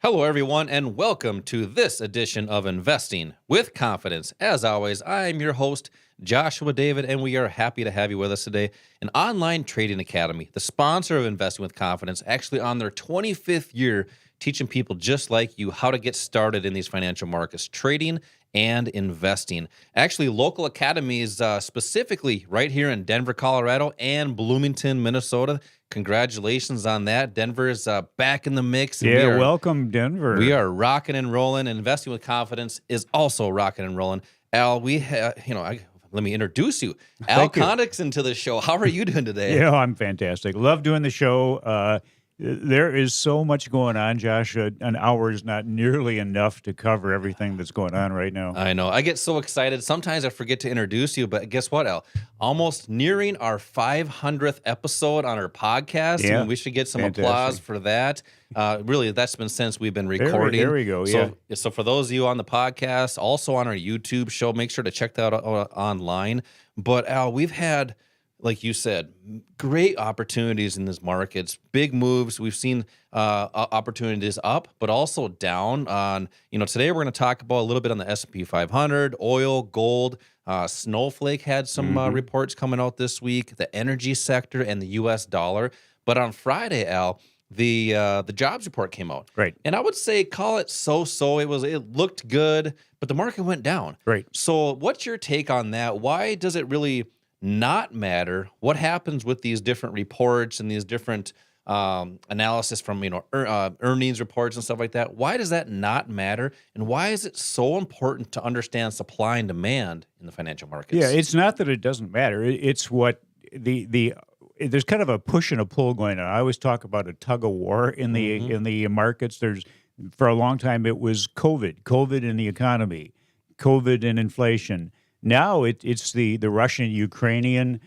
Hello, everyone, and welcome to this edition of Investing with Confidence. As always, I'm your host, Joshua David, and we are happy to have you with us today. An online trading academy, the sponsor of Investing with Confidence, actually on their 25th year, teaching people just like you how to get started in these financial markets, trading and investing. Actually, local academies, specifically right here in Denver, Colorado, and Bloomington, Minnesota. Congratulations on that. Denver is back in the mix. Yeah, welcome, Denver. We are rocking and rolling. Investing with Confidence is also rocking and rolling. Al, we have, let me introduce you. Al Condixon to the show. How are you doing today? Yeah, I'm fantastic. Love doing the show. There is so much going on, Josh. An hour is not nearly enough to cover everything that's going on right now. I know. I get so excited. Sometimes I forget to introduce you, but guess what, Al? Almost nearing our 500th episode on our podcast. Yeah, and we should get some applause for that. Really, that's been since we've been recording. There we go, yeah. So for those of you on the podcast, also on our YouTube show, make sure to check that out online. But Al, we've had, like you said, great opportunities in these markets, big moves. We've seen opportunities up, but also down. On today we're going to talk about a little bit on the S&P 500, oil, gold. Snowflake had some reports coming out this week, the energy sector, and the U.S. dollar. But on Friday, Al, the jobs report came out. Right. And I would say call it so-so. It looked good, but the market went down. Right. So what's your take on that? Why does it really not matter what happens with these different reports and these different analysis from earnings reports and stuff like that? Why does that not matter, and why is it so important to understand supply and demand in the financial markets? Yeah, it's not that it doesn't matter. It's what there's kind of a push and a pull going on. I always talk about a tug of war in the markets. For a long time it was COVID in the economy, COVID and inflation. Now it's the Russian-Ukrainian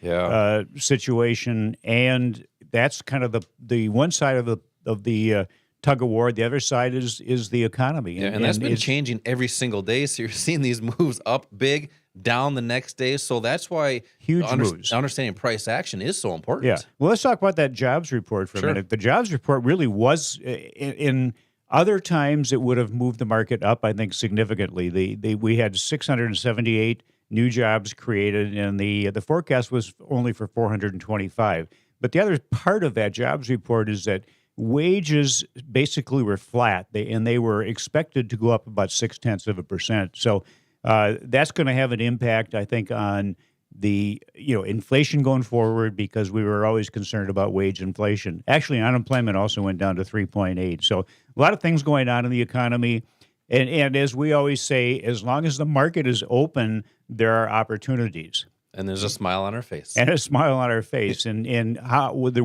situation, and that's kind of the one side of the tug of war. The other side is the economy. Yeah, and that's been changing every single day. So you're seeing these moves up big, down the next day. So that's why moves. Understanding price action is so important. Yeah. Well, let's talk about that jobs report for a minute. The jobs report really was in other times it would have moved the market up, I think, significantly. We had 678 new jobs created, and the forecast was only for 425. But the other part of that jobs report is that wages basically were flat, and they were expected to go up about 0.6%. So that's going to have an impact, I think, on the inflation going forward, because we were always concerned about wage inflation. Actually, unemployment also went down to 3.8. So a lot of things going on in the economy. And as we always say, as long as the market is open, there are opportunities. And there's a smile on our face. And a smile on our face. And how the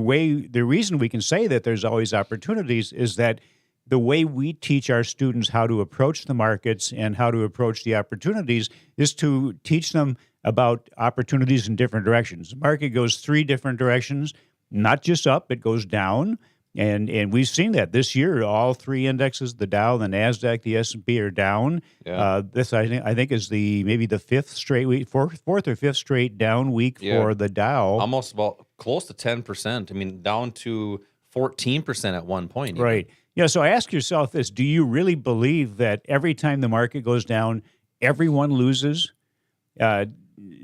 reason we can say that there's always opportunities is that the way we teach our students how to approach the markets and how to approach the opportunities is to teach them about opportunities in different directions. The market goes three different directions, not just up, it goes down. And we've seen that this year. All three indexes, the Dow, the Nasdaq, the S&P, are down. Yeah. This I think is maybe the fifth straight week, fourth or fifth straight down week for the Dow. Almost about close to 10%. I mean, down to 14% at one point. Even. Right. Yeah. So ask yourself this: do you really believe that every time the market goes down, everyone loses?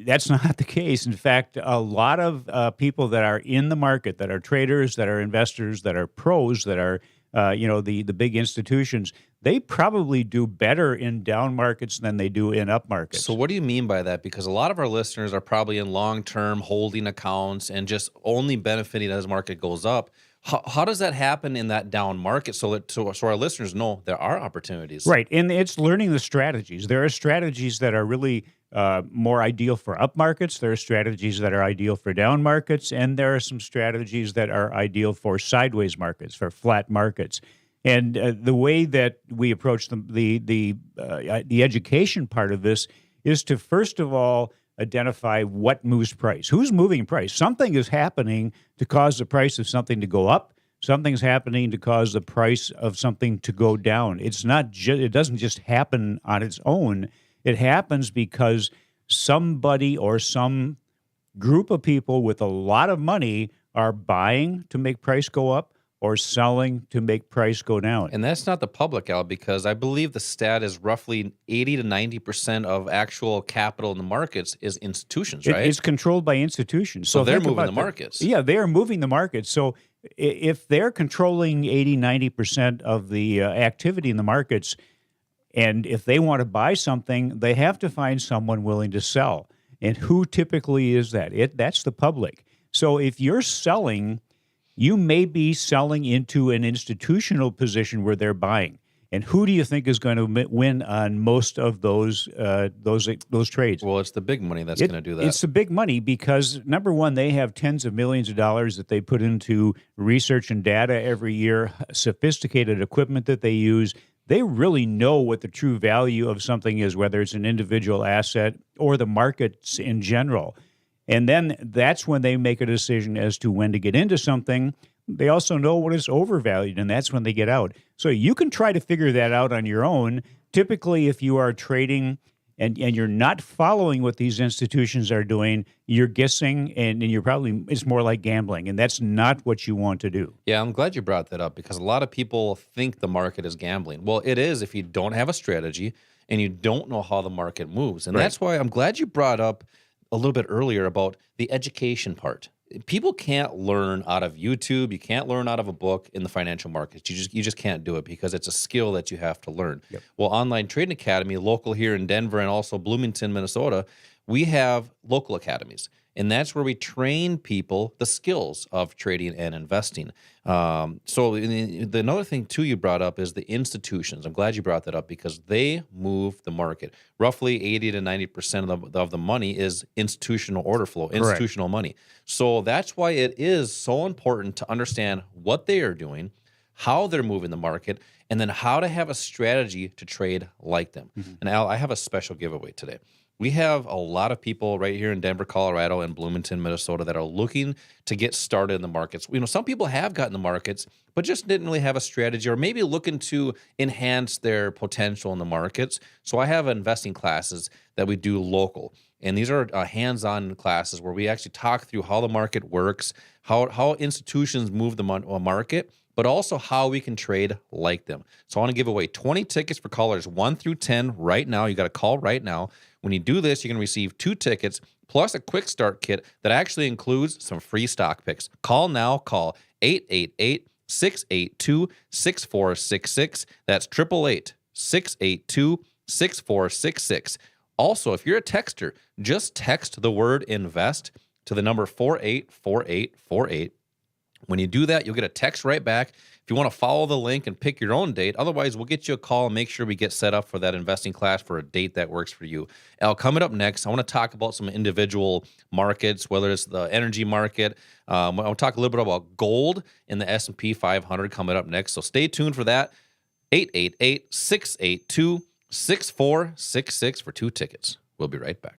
That's not the case. In fact, a lot of people that are in the market, that are traders, that are investors, that are pros, that are the big institutions, they probably do better in down markets than they do in up markets. So what do you mean by that? Because a lot of our listeners are probably in long-term holding accounts and just only benefiting as the market goes up. How does that happen in that down market so our listeners know there are opportunities? Right, and it's learning the strategies. There are strategies that are really more ideal for up markets. There are strategies that are ideal for down markets, and there are some strategies that are ideal for sideways markets, for flat markets. And the way that we approach the education part of this is to, first of all, identify what moves price. Who's moving price? Something is happening to cause the price of something to go up. Something's happening to cause the price of something to go down. It's not it doesn't just happen on its own. It happens because somebody or some group of people with a lot of money are buying to make price go up, or selling to make price go down. And that's not the public, Al, because I believe the stat is roughly 80 to 90% of actual capital in the markets is institutions, right? It's controlled by institutions. So they're moving the markets. Yeah, they are moving the markets. So if they're controlling 80, 90% of the activity in the markets, and if they want to buy something, they have to find someone willing to sell. And who typically is that? That's the public. So if you're selling, you may be selling into an institutional position where they're buying. And who do you think is going to win on most of those trades? Well, it's the big money that's going to do that. It's the big money because, number one, they have tens of millions of dollars that they put into research and data every year, sophisticated equipment that they use. They really know what the true value of something is, whether it's an individual asset or the markets in general. And then that's when they make a decision as to when to get into something. They also know what is overvalued, and that's when they get out. So you can try to figure that out on your own. Typically, if you are trading and you're not following what these institutions are doing, you're guessing, and it's more like gambling, and that's not what you want to do. Yeah, I'm glad you brought that up because a lot of people think the market is gambling. Well, it is if you don't have a strategy and you don't know how the market moves. And that's why I'm glad you brought up a little bit earlier about the education part. People can't learn out of YouTube. You can't learn out of a book in the financial markets. You just can't do it because it's a skill that you have to learn. Yep. Well, Online Trading Academy, local here in Denver and also Bloomington, Minnesota, we have local academies. And that's where we train people the skills of trading and investing. So another thing, too, you brought up is the institutions. I'm glad you brought that up because they move the market. Roughly 80 to 90% of the money is institutional order flow, institutional money. So that's why it is so important to understand what they are doing, how they're moving the market, and then how to have a strategy to trade like them. And Al, I have a special giveaway today. We have a lot of people right here in Denver, Colorado, and Bloomington, Minnesota, that are looking to get started in the markets. Some people have gotten the markets, but just didn't really have a strategy or maybe looking to enhance their potential in the markets. So I have investing classes that we do local. And these are hands-on classes where we actually talk through how the market works, how institutions move the market, but also how we can trade like them. So I want to give away 20 tickets for callers 1 through 10 right now. You got to call right now. When you do this, you're going to receive 2 tickets plus a quick start kit that actually includes some free stock picks. Call now. Call 888-682-6466. That's 888-682-6466. Also, if you're a texter, just text the word invest to the number 484848. When you do that, you'll get a text right back. If you want to follow the link and pick your own date, otherwise we'll get you a call and make sure we get set up for that investing class for a date that works for you. Al, coming up next, I want to talk about some individual markets, whether it's the energy market. I'll talk a little bit about gold in the S&P 500 coming up next. So stay tuned for that. 888-682-6466 for 2 tickets. We'll be right back.